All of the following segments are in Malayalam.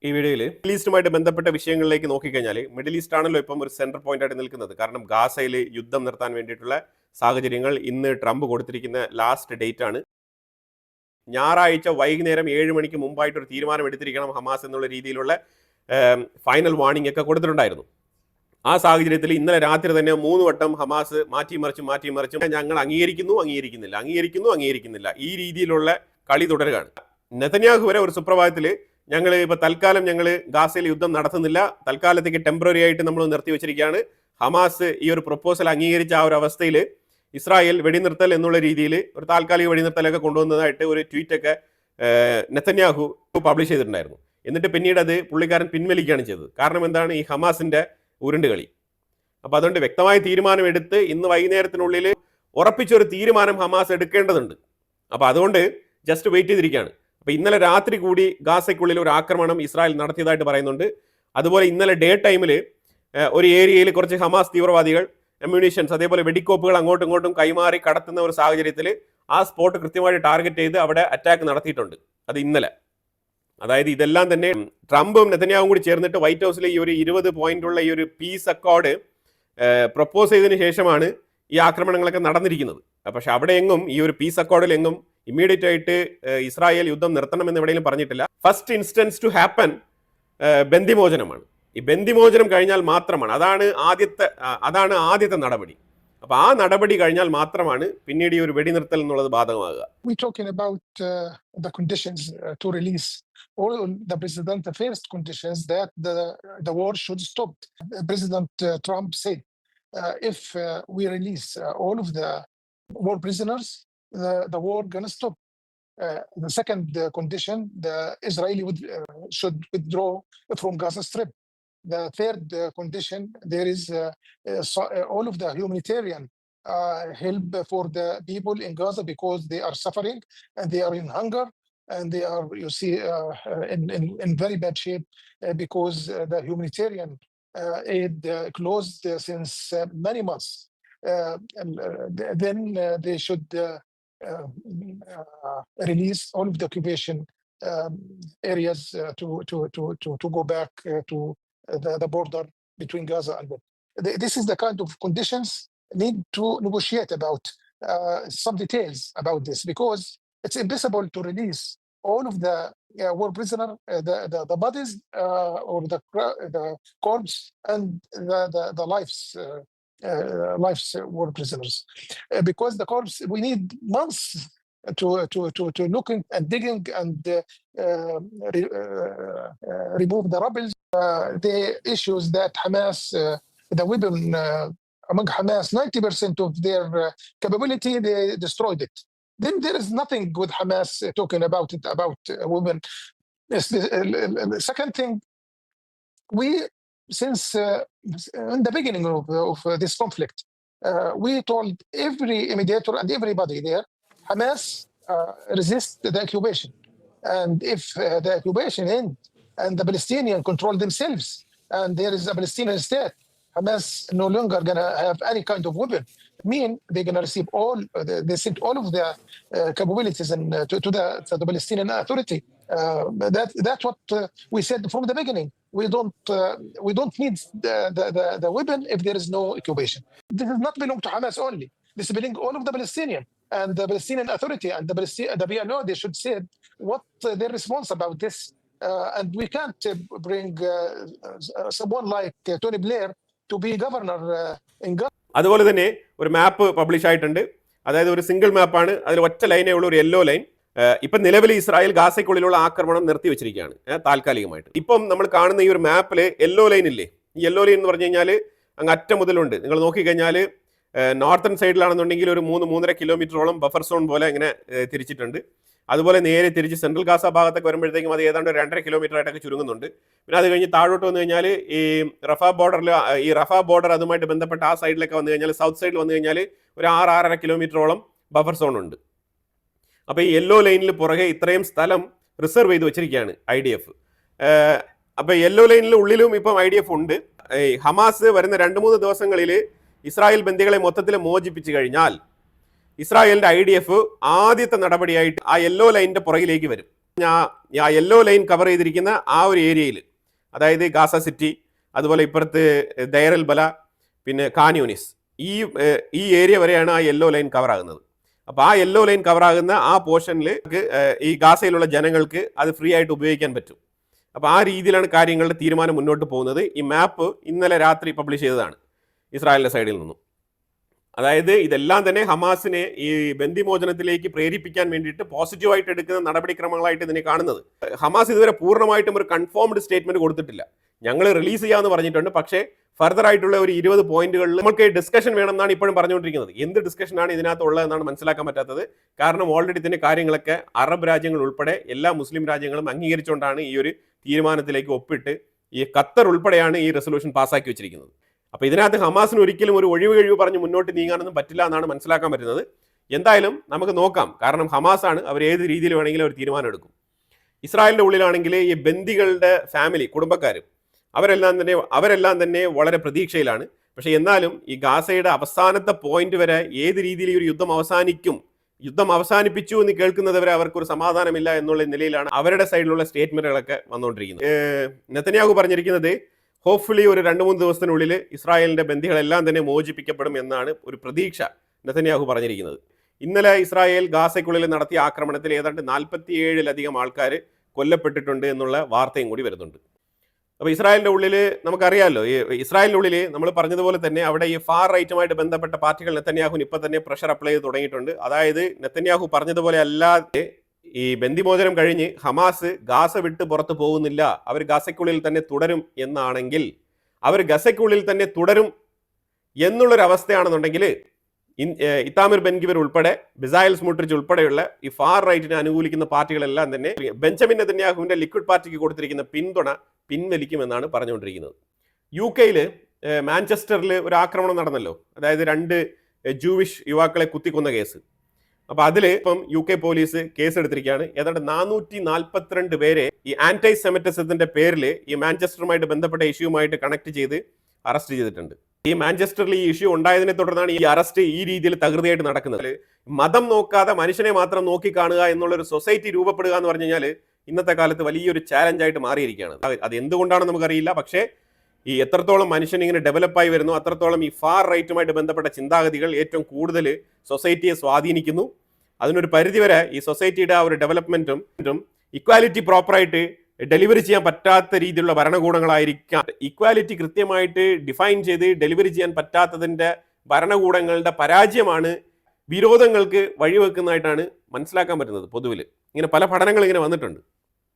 ഈ വീഡിയോയിൽ മിഡിൽ ഈസ്റ്റുമായിട്ട് ബന്ധപ്പെട്ട വിഷയങ്ങളിലേക്ക് നോക്കിക്കഴിഞ്ഞാൽ മിഡിൽ ഈസ്റ്റ് ആണല്ലോ ഇപ്പം ഒരു സെൻട്രൽ പോയിന്റ് ആയിട്ട് നിൽക്കുന്നത്. കാരണം ഗാസയിൽ യുദ്ധം നിർത്താൻ വേണ്ടിയിട്ടുള്ള സാഹചര്യങ്ങൾ ഇന്ന് ട്രംപ് കൊടുത്തിരിക്കുന്ന ലാസ്റ്റ് ഡേറ്റ് ആണ്. ഞായറാഴ്ച വൈകുന്നേരം 7 മണിക്ക് മുമ്പായിട്ടൊരു തീരുമാനം എടുത്തിരിക്കണം ഹമാസ് എന്നുള്ള രീതിയിലുള്ള ഫൈനൽ വാർണിംഗ് ഒക്കെ കൊടുത്തിട്ടുണ്ടായിരുന്നു. ആ സാഹചര്യത്തിൽ ഇന്നലെ രാത്രി തന്നെ 3 വട്ടം ഹമാസ് മാറ്റിമറിച്ചും ഞങ്ങൾ അംഗീകരിക്കുന്നില്ല ഈ രീതിയിലുള്ള കളി തുടരുകയാണ്. നെതന്യാഹു വരെ ഒരു സുപ്രഭാതത്തിൽ ഞങ്ങൾ ഇപ്പോൾ തൽക്കാലം ഗാസയിൽ യുദ്ധം നടത്തുന്നില്ല, തൽക്കാലത്തേക്ക് ടെമ്പററി ആയിട്ട് നമ്മൾ നിർത്തി വെച്ചിരിക്കുകയാണ്. ഹമാസ് ഈ ഒരു പ്രൊപ്പോസൽ അംഗീകരിച്ച ആ ഒരു അവസ്ഥയിൽ ഇസ്രായേൽ വെടിനിർത്തൽ എന്നുള്ള രീതിയിൽ ഒരു താൽക്കാലിക വെടിനിർത്തലൊക്കെ കൊണ്ടുവന്നതായിട്ട് ഒരു ട്വീറ്റൊക്കെ നെതന്യാഹു പബ്ലിഷ് ചെയ്തിട്ടുണ്ടായിരുന്നു. എന്നിട്ട് പിന്നീട് അത് പുള്ളിക്കാരൻ പിൻവലിക്കുകയാണ് ചെയ്തത്. കാരണം എന്താണ്? ഈ ഹമാസിൻ്റെ ഉരുണ്ടുകളി. അപ്പോൾ അതുകൊണ്ട് വ്യക്തമായ തീരുമാനം എടുത്ത് ഇന്ന് വൈകുന്നേരത്തിനുള്ളിൽ ഉറപ്പിച്ചൊരു തീരുമാനം ഹമാസ് എടുക്കേണ്ടതുണ്ട്. അപ്പോൾ അതുകൊണ്ട് ജസ്റ്റ് വെയിറ്റ് ചെയ്തിരിക്കുകയാണ്. അപ്പോൾ ഇന്നലെ രാത്രി കൂടി ഗാസയ്ക്കുള്ളിൽ ഒരു ആക്രമണം ഇസ്രായേൽ നടത്തിയതായിട്ട് പറയുന്നുണ്ട്. അതുപോലെ ഇന്നലെ ഡേ ടൈമിൽ ഒരു ഏരിയയിൽ കുറച്ച് ഹമാസ് തീവ്രവാദികൾ അമ്യൂണിഷൻസ് അതേപോലെ വെടിക്കോപ്പുകൾ അങ്ങോട്ടും ഇങ്ങോട്ടും കൈമാറി കടത്തുന്ന ഒരു സാഹചര്യത്തിൽ ആ സ്പോട്ട് കൃത്യമായിട്ട് ടാർഗറ്റ് ചെയ്ത് അവിടെ അറ്റാക്ക് നടത്തിയിട്ടുണ്ട്. അത് ഇന്നലെ. അതായത് ഇതെല്ലാം തന്നെ ട്രംപും നെതന്യാഹുവും കൂടി ചേർന്നിട്ട് വൈറ്റ് ഹൗസിൽ ഈ ഒരു 20 പോയിന്റുള്ള ഈ ഒരു പീസ് അക്കോർഡ് പ്രപ്പോസ് ചെയ്തതിന് ശേഷമാണ് ഈ ആക്രമണങ്ങളൊക്കെ നടന്നിരിക്കുന്നത്. പക്ഷെ അവിടെ എങ്ങും ഈ ഒരു പീസ് അക്കോർഡിൽ എങ്ങും ഇമ്മീഡിയറ്റ് ആയിട്ട് ഇസ്രായേൽ യുദ്ധം നിർത്തണമെന്ന് എവിടെയെങ്കിലും പറഞ്ഞിട്ടില്ല. ഫസ്റ്റ് ഇൻസ്റ്റൻസ് ടു ഹാപ്പൻ ബന്ദിമോചനമാണ്. ഈ ബന്ദിമോചനം കഴിഞ്ഞാൽ മാത്രമാണ്, അതാണ് ആദ്യത്തെ നടപടി. അപ്പോൾ ആ നടപടി കഴിഞ്ഞാൽ മാത്രമാണ് പിന്നീട് ഈ ഒരു വെടിനിർത്തൽ എന്നുള്ളത് ബാധകമാകുക. We're talking about the conditions to release all the president. The first conditions that the war should stop. President Trump said, if we release all of the war prisoners, the war gonna stop. The second condition, the Israeli should withdraw from Gaza Strip. The third condition, there is all of the humanitarian help for the people in Gaza because they are suffering and they are in hunger and they are, you see, in very bad shape because the humanitarian aid closed since many months. Then they should release all of the occupation areas to go back to the border between Gaza and this is the kind of conditions need to negotiate about some details about this because it's impossible to release all of the war prisoner, the bodies or the corpse and the lives war prisoners because the corpse we need months to looking and digging and remove the rubble. The issues that Hamas, the weapon among Hamas, 90% of their capability, they destroyed it. Then there is nothing with Hamas talking about it, about women. The second thing, we, since in the beginning of this conflict, we told every mediator and everybody there, Hamas resist the occupation. And if the occupation ends and the Palestinians control themselves and there is a Palestinian state, Hamas no longer gonna have any kind of weapon. They're gonna receive they sent all of the capabilities and to the Palestinian Authority. That's what we said from the beginning. We don't need the weapon if there is no occupation. This does not belong to Hamas only. This belongs all of the Palestinian and the Palestinian Authority and the PLO. They should say what their response about this. And we can't bring someone like Tony Blair to be governor in Gaza. അതുപോലെ തന്നെ ഒരു മാപ്പ് പബ്ലിഷ് ആയിട്ടുണ്ട്. അതായത് ഒരു സിംഗിൾ മാപ്പാണ്, അതിൽ ഒറ്റ ലൈനേ ഉള്ള ഒരു യെല്ലോ ലൈൻ. ഇപ്പം നിലവിൽ ഇസ്രായേൽ ഗാസയ്ക്കുള്ളിലുള്ള ആക്രമണം നിർത്തിവെച്ചിരിക്കുകയാണ് താൽക്കാലികമായിട്ട്. ഇപ്പം നമ്മൾ കാണുന്ന ഈ ഒരു മാപ്പിൽ യെല്ലോ ലൈൻ ഇല്ലേ, ഈ യെല്ലോ ലൈൻ എന്ന് പറഞ്ഞു കഴിഞ്ഞാൽ അങ്ങ് അറ്റം മുതലുണ്ട്. നിങ്ങൾ നോക്കിക്കഴിഞ്ഞാൽ നോർത്തേൺ സൈഡിലാണെന്നുണ്ടെങ്കിൽ ഒരു 3-3.5 കിലോമീറ്ററോളം ബഫർ സോൺ പോലെ ഇങ്ങനെ തിരിച്ചിട്ടുണ്ട്. അതുപോലെ നേരെ തിരിച്ച് സെൻട്രൽ ഗാസ ഭാഗത്തൊക്കെ വരുമ്പോഴത്തേക്കും അത് ഏതാണ്ട് 2.5 കിലോമീറ്റർ ആയിട്ടൊക്കെ ചുരുങ്ങുന്നുണ്ട്. പിന്നെ അത് കഴിഞ്ഞ് താഴോട്ട് വന്നു കഴിഞ്ഞാൽ ഈ റഫാ ബോർഡർ അതുമായിട്ട് ബന്ധപ്പെട്ട ആ സൈഡിലൊക്കെ വന്നു കഴിഞ്ഞാൽ സൗത്ത് സൈഡിൽ വന്നു കഴിഞ്ഞാൽ ഒരു 6-6.5 കിലോമീറ്ററോളം ബഫർ സോൺ ഉണ്ട്. അപ്പോൾ ഈ യെല്ലോ ലൈനിൽ പുറകെ ഇത്രയും സ്ഥലം റിസർവ് ചെയ്ത് വെച്ചിരിക്കുകയാണ് IDF. അപ്പോൾ യെല്ലോ ലൈനിൽ ഉള്ളിലും ഇപ്പം IDF ഉണ്ട്. ഹമാസ് വരുന്ന 2-3 ദിവസങ്ങളിൽ ഇസ്രായേൽ ബന്ദികളെ മൊത്തത്തിൽ മോചിപ്പിച്ചു കഴിഞ്ഞാൽ ഇസ്രായേലിൻ്റെ IDF ആദ്യത്തെ നടപടിയായിട്ട് ആ യെല്ലോ ലൈനിൻ്റെ പുറകിലേക്ക് വരും. ആ യെല്ലോ ലൈൻ കവർ ചെയ്തിരിക്കുന്ന ആ ഒരു ഏരിയയിൽ, അതായത് ഗാസ സിറ്റി, അതുപോലെ ഇപ്പുറത്ത് ദൈർ അൽ ബല, പിന്നെ ഖാൻ യൂനിസ്, ഈ ഏരിയ വരെയാണ് ആ യെല്ലോ ലൈൻ കവർ ആകുന്നത്. അപ്പോൾ ആ യെല്ലോ ലൈൻ കവർ ആകുന്ന ആ പോർഷനിൽ ഈ ഗാസയിലുള്ള ജനങ്ങൾക്ക് അത് ഫ്രീ ആയിട്ട് ഉപയോഗിക്കാൻ പറ്റും. അപ്പോൾ ആ രീതിയിലാണ് കാര്യങ്ങളുടെ തീരുമാനം മുന്നോട്ട് പോകുന്നത്. ഈ മാപ്പ് ഇന്നലെ രാത്രി പബ്ലിഷ് ചെയ്തതാണ് ഇസ്രായേലിന്റെ സൈഡിൽ നിന്നും. അതായത് ഇതെല്ലാം തന്നെ ഹമാസിനെ ഈ ബന്ദിമോചനത്തിലേക്ക് പ്രേരിപ്പിക്കാൻ വേണ്ടിയിട്ട് പോസിറ്റീവായിട്ട് എടുക്കുന്ന നടപടിക്രമങ്ങളായിട്ട് ഇതിനെ കാണുന്നത്. ഹമാസ് ഇതുവരെ പൂർണ്ണമായിട്ടും ഒരു കൺഫേംഡ് സ്റ്റേറ്റ്മെന്റ് കൊടുത്തിട്ടില്ല. ഞങ്ങൾ റിലീസ് ചെയ്യാമെന്ന് പറഞ്ഞിട്ടുണ്ട്, പക്ഷേ ഫർദർ ആയിട്ടുള്ള ഒരു 20 പോയിന്റുകളിൽ നമുക്ക് ഡിസ്കഷൻ വേണമെന്നാണ് ഇപ്പോഴും പറഞ്ഞുകൊണ്ടിരിക്കുന്നത്. എന്ത് ഡിസ്കഷനാണ് ഇതിനകത്ത് ഉള്ളതെന്നാണ് മനസ്സിലാക്കാൻ പറ്റാത്തത്. കാരണം ഓൾറെഡി ഇതിന്റെ കാര്യങ്ങളൊക്കെ അറബ് രാജ്യങ്ങൾ ഉൾപ്പെടെ എല്ലാ മുസ്ലിം രാജ്യങ്ങളും അംഗീകരിച്ചുകൊണ്ടാണ് ഈ ഒരു തീരുമാനത്തിലേക്ക് ഒപ്പിട്ട് ഈ ഖത്തർ ഉൾപ്പെടെയാണ് ഈ റെസൊല്യൂഷൻ പാസ്സാക്കി വെച്ചിരിക്കുന്നത്. അപ്പോൾ ഇതിനകത്ത് ഹമാസിന് ഒരിക്കലും ഒരു ഒഴിവ് കഴിവ് പറഞ്ഞ് മുന്നോട്ട് നീങ്ങാനൊന്നും പറ്റില്ല എന്നാണ് മനസ്സിലാക്കാൻ പറ്റുന്നത്. എന്തായാലും നമുക്ക് നോക്കാം, കാരണം ഹമാസാണ്, അവർ ഏത് രീതിയിൽ വേണമെങ്കിലും ഒരു തീരുമാനം എടുക്കും. ഇസ്രായേലിന്റെ ഉള്ളിലാണെങ്കിൽ ഈ ബന്ദികളുടെ ഫാമിലി, കുടുംബക്കാരും അവരെല്ലാം തന്നെ വളരെ പ്രതീക്ഷയിലാണ്. പക്ഷെ എന്നാലും ഈ ഗാസയുടെ അവസാനത്തെ പോയിന്റ് വരെ ഏത് രീതിയിൽ ഈ ഒരു യുദ്ധം അവസാനിപ്പിച്ചു എന്ന് കേൾക്കുന്നത് വരെ അവർക്കൊരു സമാധാനമില്ല എന്നുള്ള നിലയിലാണ് അവരുടെ സൈഡിലുള്ള സ്റ്റേറ്റ്മെന്റുകളൊക്കെ വന്നുകൊണ്ടിരിക്കുന്നത്. നെതന്യാഹു പറഞ്ഞിരിക്കുന്നത് ഹോപ്പ്ഫുള്ളി ഒരു 2-3 ദിവസത്തിനുള്ളിൽ ഇസ്രായേലിന്റെ ബന്ദികളെല്ലാം തന്നെ മോചിപ്പിക്കപ്പെടും എന്നാണ് ഒരു പ്രതീക്ഷ നെതന്യാഹു പറഞ്ഞിരിക്കുന്നത്. ഇന്നലെ ഇസ്രായേൽ ഗാസയ്ക്കുള്ളിൽ നടത്തിയ ആക്രമണത്തിൽ ഏതാണ്ട് 47-ലധികം ആൾക്കാർ കൊല്ലപ്പെട്ടിട്ടുണ്ട് എന്നുള്ള വാർത്തയും കൂടി വരുന്നുണ്ട്. അപ്പോൾ ഇസ്രായേലിന്റെ ഉള്ളിൽ നമുക്കറിയാമല്ലോ, ഇസ്രായേലിന്റെ ഉള്ളിൽ നമ്മൾ പറഞ്ഞതുപോലെ തന്നെ അവിടെ ഈ ഫാർ റൈറ്റുമായിട്ട് ബന്ധപ്പെട്ട പാർട്ടികൾ നെതന്യാഹുവിന് ഇപ്പം തന്നെ പ്രഷർ അപ്ലൈ ചെയ്ത് തുടങ്ങിയിട്ടുണ്ട്. അതായത് നെതന്യാഹു പറഞ്ഞതുപോലെ അല്ലാതെ ഈ ബന്ദിമോചനം കഴിഞ്ഞ് ഹമാസ് ഗാസ വിട്ട് പുറത്തു പോകുന്നില്ല, അവർ ഗാസയ്ക്കുള്ളിൽ തന്നെ തുടരും എന്നാണെങ്കിൽ, അവർ ഗസയ്ക്കുള്ളിൽ തന്നെ തുടരും എന്നുള്ളൊരവസ്ഥയാണെന്നുണ്ടെങ്കിൽ ഇത്താമിർ ബെൻഗിവർ ഉൾപ്പെടെ ബെസായൽ സ്മോട്രിച്ച് ഉൾപ്പെടെയുള്ള ഈ ഫാർ റൈറ്റിനെ അനുകൂലിക്കുന്ന പാർട്ടികളെല്ലാം തന്നെ ബെഞ്ചമിൻ നെതന്യാഹുവിന്റെ ലിക്വിഡ് പാർട്ടിക്ക് കൊടുത്തിരിക്കുന്ന പിന്തുണ പിൻവലിക്കുമെന്നാണ് പറഞ്ഞുകൊണ്ടിരിക്കുന്നത്. UK മാഞ്ചസ്റ്ററിൽ ഒരു ആക്രമണം നടന്നല്ലോ, അതായത് 2 ജൂവിഷ് യുവാക്കളെ കുത്തിക്കൊന്ന കേസ്. അപ്പോൾ അതിൽ ഇപ്പം UK പോലീസ് കേസ് എടുത്തിരിക്കുകയാണ്. ഏതാണ്ട് 442 പേരെ ഈ ആന്റൈ സെമിറ്റിസത്തിന്റെ പേരിൽ ഈ മാഞ്ചസ്റ്ററുമായിട്ട് ബന്ധപ്പെട്ട ഇഷ്യൂമായിട്ട് കണക്ട് ചെയ്ത് അറസ്റ്റ് ചെയ്തിട്ടുണ്ട്. ഈ മാഞ്ചസ്റ്ററിൽ ഈ ഇഷ്യൂ ഉണ്ടായതിനെ തുടർന്നാണ് ഈ അറസ്റ്റ് ഈ രീതിയിൽ തകൃതിയായിട്ട് നടക്കുന്നത്. മതം നോക്കാതെ മനുഷ്യനെ മാത്രം നോക്കി കാണുക എന്നുള്ളൊരു സൊസൈറ്റി രൂപപ്പെടുക എന്ന് പറഞ്ഞു കഴിഞ്ഞാൽ ഇന്നത്തെ കാലത്ത് വലിയൊരു ചാലഞ്ചായിട്ട് മാറിയിരിക്കുകയാണ്. അത് എന്തുകൊണ്ടാണെന്ന് നമുക്കറിയില്ല. പക്ഷേ ഈ എത്രത്തോളം മനുഷ്യൻ ഇങ്ങനെ ഡെവലപ്പായി വരുന്നു, അത്രത്തോളം ഈ ഫാർ റൈറ്റുമായിട്ട് ബന്ധപ്പെട്ട ചിന്താഗതികൾ ഏറ്റവും കൂടുതൽ സൊസൈറ്റിയെ സ്വാധീനിക്കുന്നു. അതിനൊരു പരിധിവരെ ഈ സൊസൈറ്റിയുടെ ആ ഒരു ഡെവലപ്മെന്റും ഇക്വാലിറ്റി പ്രോപ്പറായിട്ട് ഡെലിവറി ചെയ്യാൻ പറ്റാത്ത രീതിയിലുള്ള ഭരണകൂടങ്ങളായിരിക്കാം. ഇക്വാലിറ്റി കൃത്യമായിട്ട് ഡിഫൈൻ ചെയ്ത് ഡെലിവറി ചെയ്യാൻ പറ്റാത്തതിൻ്റെ ഭരണകൂടങ്ങളുടെ പരാജയമാണ് വിരോധങ്ങൾക്ക് വഴിവെക്കുന്നതായിട്ടാണ് മനസ്സിലാക്കാൻ പറ്റുന്നത്. പൊതുവിൽ ഇങ്ങനെ പല പഠനങ്ങൾ ഇങ്ങനെ വന്നിട്ടുണ്ട്.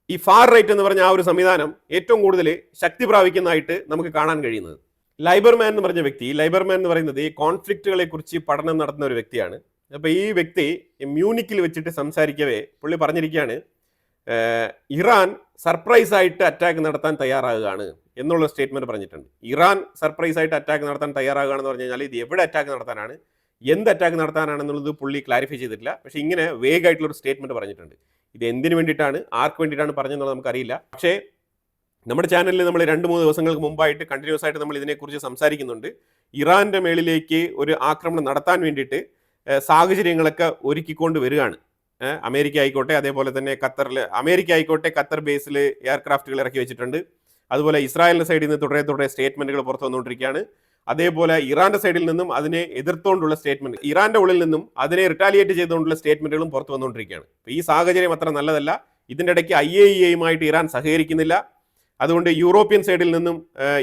ഈ ഫാർ റൈറ്റ് എന്ന് പറഞ്ഞ ആ ഒരു സംവിധാനം ഏറ്റവും കൂടുതൽ ശക്തി പ്രാപിക്കുന്നതായിട്ട് നമുക്ക് കാണാൻ കഴിയുന്നത്. ലൈബർമാൻ എന്ന് പറഞ്ഞ വ്യക്തി, ലൈബർമാൻ എന്ന് പറയുന്നത് ഈ കോൺഫ്ലിക്റ്റുകളെ കുറിച്ച് പഠനം നടത്തുന്ന ഒരു വ്യക്തിയാണ്. അപ്പോൾ ഈ വ്യക്തി മ്യൂണിക്കിൽ വെച്ചിട്ട് സംസാരിക്കവേ പുള്ളി പറഞ്ഞിരിക്കുകയാണ്, ഇറാൻ സർപ്രൈസ് ആയിട്ട് അറ്റാക്ക് നടത്താൻ തയ്യാറാകുകയാണ് എന്നുള്ള സ്റ്റേറ്റ്മെന്റ് പറഞ്ഞിട്ടുണ്ട്. ഇറാൻ സർപ്രൈസ് ആയിട്ട് അറ്റാക്ക് നടത്താൻ തയ്യാറാകുകയാണെന്ന് പറഞ്ഞു കഴിഞ്ഞാൽ ഇത് എവിടെ അറ്റാക്ക് നടത്താനാണ്, എന്ത് അറ്റാക്ക് നടത്താനാണെന്നുള്ളത് പുള്ളി ക്ലാരിഫൈ ചെയ്തിട്ടില്ല. പക്ഷേ ഇങ്ങനെ വേഗമായിട്ടുള്ളൊരു സ്റ്റേറ്റ്മെന്റ് പറഞ്ഞിട്ടുണ്ട്. ഇത് എന്തിനു വേണ്ടിയിട്ടാണ്, ആർക്ക് വേണ്ടിയിട്ടാണ് പറഞ്ഞതെന്നുള്ളത് നമുക്കറിയില്ല. പക്ഷേ നമ്മുടെ ചാനലിൽ നമ്മൾ 2-3 ദിവസങ്ങൾക്ക് മുമ്പായിട്ട് കണ്ടിന്യൂസ് ആയിട്ട് നമ്മൾ ഇതിനെക്കുറിച്ച് സംസാരിക്കുന്നുണ്ട്. ഇറാന്റെ മേളിലേക്ക് ഒരു ആക്രമണം നടത്താൻ വേണ്ടിയിട്ട് സാഹചര്യങ്ങളൊക്കെ ഒരുക്കിക്കൊണ്ട് വരികയാണ്. അമേരിക്ക ആയിക്കോട്ടെ, അതേപോലെ തന്നെ അമേരിക്ക ആയിക്കോട്ടെ ഖത്തർ ബേസിൽ എയർക്രാഫ്റ്റുകൾ ഇറക്കി വെച്ചിട്ടുണ്ട്. അതുപോലെ ഇസ്രായേലിന്റെ സൈഡിൽ നിന്ന് തുടരെ സ്റ്റേറ്റ്മെന്റുകൾ പുറത്തു വന്നുകൊണ്ടിരിക്കുകയാണ്. അതേപോലെ ഇറാന്റെ സൈഡിൽ നിന്നും അതിനെ എതിർത്തുകൊണ്ടുള്ള സ്റ്റേറ്റ്മെന്റ്, ഇറാന്റെ ഉള്ളിൽ നിന്നും അതിനെ റിട്ടാലിയേറ്റ് ചെയ്തുകൊണ്ടുള്ള സ്റ്റേറ്റ്മെന്റുകളും പുറത്തു വന്നുകൊണ്ടിരിക്കുകയാണ്. ഈ സാഹചര്യം അത്ര നല്ലതല്ല. ഇതിൻ്റെ ഇടയ്ക്ക് IAEAയുമായിട്ട് ഇറാൻ സഹകരിക്കുന്നില്ല. അതുകൊണ്ട് യൂറോപ്യൻ സൈഡിൽ നിന്നും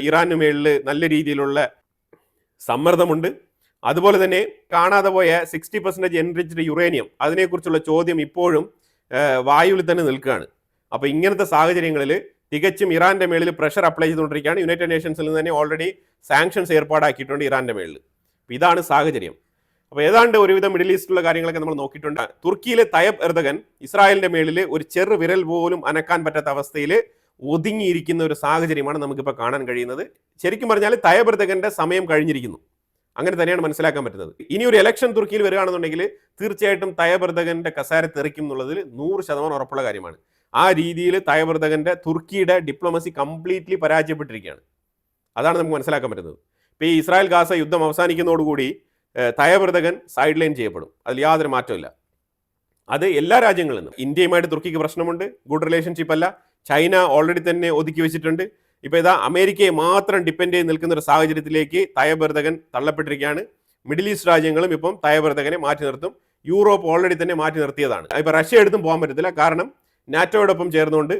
ഇറാന് മേളിൽ നല്ല രീതിയിലുള്ള സമ്മർദ്ദമുണ്ട്. അതുപോലെ തന്നെ കാണാതെ പോയ 60% എൻറിച്ച്ഡ് യുറേനിയം, അതിനെക്കുറിച്ചുള്ള ചോദ്യം ഇപ്പോഴും വായുവിൽ തന്നെ നിൽക്കുകയാണ്. അപ്പോൾ ഇങ്ങനത്തെ സാഹചര്യങ്ങളിൽ തികച്ചും ഇറാന്റെ മേളിൽ പ്രഷർ അപ്ലൈ ചെയ്തുകൊണ്ടിരിക്കുകയാണ്. യുണൈറ്റഡ് നേഷൻസിൽ നിന്ന് തന്നെ ഓൾറെഡി സാങ്ഷൻസ് ഏർപ്പാടാക്കിയിട്ടുണ്ട് ഇറാന്റെ മേളിൽ. ഇതാണ് സാഹചര്യം. അപ്പോൾ ഏതാണ്ട് ഒരുവിധം മിഡിൽ ഈസ്റ്റിലുള്ള കാര്യങ്ങളൊക്കെ നമ്മൾ നോക്കിയിട്ടുണ്ട്. തുർക്കിയിലെ തയ്യബ് എർദഗൻ ഇസ്രായേലിന്റെ മേളിൽ ഒരു ചെറു വിരൽ പോലും അനക്കാൻ പറ്റാത്ത അവസ്ഥയിൽ ഒതുങ്ങിയിരിക്കുന്ന ഒരു സാഹചര്യമാണ് നമുക്കിപ്പോൾ കാണാൻ കഴിയുന്നത്. ശരിക്കും പറഞ്ഞാൽ തയ്യബ് എർദഗന്റെ സമയം കഴിഞ്ഞിരിക്കുന്നു. അങ്ങനെ തന്നെയാണ് മനസ്സിലാക്കാൻ പറ്റുന്നത്. ഇനി ഒരു ഇലക്ഷൻ തുർക്കിയിൽ വരികയാണെന്നുണ്ടെങ്കിൽ തീർച്ചയായിട്ടും തയ്യബ് എർദഗന്റെ കസാര തെറിക്കും എന്നുള്ളതിൽ 100% ഉറപ്പുള്ള കാര്യമാണ്. ആ രീതിയിൽ തയ്യബ് എർദഗന്റെ തുർക്കിയുടെ ഡിപ്ലോമസി കംപ്ലീറ്റ്ലി പരാജയപ്പെട്ടിരിക്കുകയാണ്. അതാണ് നമുക്ക് മനസ്സിലാക്കാൻ പറ്റുന്നത്. ഇപ്പോൾ ഈ ഇസ്രായേൽ ഗാസ യുദ്ധം അവസാനിക്കുന്നതോടുകൂടി തയ്യബ് എർദഗൻ സൈഡ് ലൈൻ ചെയ്യപ്പെടും. അതിൽ യാതൊരു മാറ്റമില്ല. അത് എല്ലാ രാജ്യങ്ങളിൽ നിന്നും. ഇന്ത്യയുമായിട്ട് തുർക്കിക്ക് പ്രശ്നമുണ്ട്, ഗുഡ് റിലേഷൻഷിപ്പ് അല്ല. ചൈന ഓൾറെഡി തന്നെ ഒതുക്കി വെച്ചിട്ടുണ്ട്. ഇപ്പോൾ ഇതാ അമേരിക്കയെ മാത്രം ഡിപ്പെൻഡ് ചെയ്ത് നിൽക്കുന്ന ഒരു സാഹചര്യത്തിലേക്ക് തയ്യിബ് എർദോഗൻ തള്ളപ്പെട്ടിരിക്കുകയാണ്. മിഡിൽ ഈസ്റ്റ് രാജ്യങ്ങളും ഇപ്പം തയ്യിബ് എർദോഗനെ മാറ്റി നിർത്തും. യൂറോപ്പ് ഓൾറെഡി തന്നെ മാറ്റി നിർത്തിയതാണ്. ഇപ്പോൾ റഷ്യ എടുത്തും പോകാൻ പറ്റത്തില്ല, കാരണം നാറ്റോയോടൊപ്പം ചേർന്നുകൊണ്ട്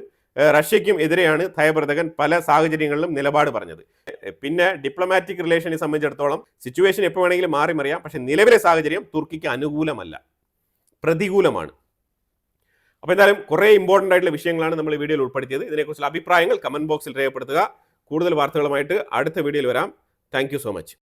റഷ്യയ്ക്കും എതിരെയാണ് തയ്യിബ് എർദോഗൻ പല സാഹചര്യങ്ങളിലും നിലപാട് പറഞ്ഞത്. പിന്നെ ഡിപ്ലോമാറ്റിക് റിലേഷനെ സംബന്ധിച്ചിടത്തോളം സിറ്റുവേഷൻ എപ്പോൾ വേണമെങ്കിലും മാറി മറിയാം. പക്ഷേ നിലവിലെ സാഹചര്യം തുർക്കിക്ക് അനുകൂലമല്ല, പ്രതികൂലമാണ്. അപ്പോൾ എന്തായാലും കുറേ ഇമ്പോർട്ടൻ്റ് ആയിട്ടുള്ള വിഷയങ്ങളാണ് നമ്മൾ ഈ വീഡിയോയിൽ ഉൾപ്പെടുത്തിയത്. ഇതിനെക്കുറിച്ചുള്ള അഭിപ്രായങ്ങൾ കമന്റ് ബോക്സിൽ രേഖപ്പെടുത്തുക. കൂടുതൽ വാർത്തകളുമായിട്ട് അടുത്ത വീഡിയോയിൽ വരാം. Thank you so much.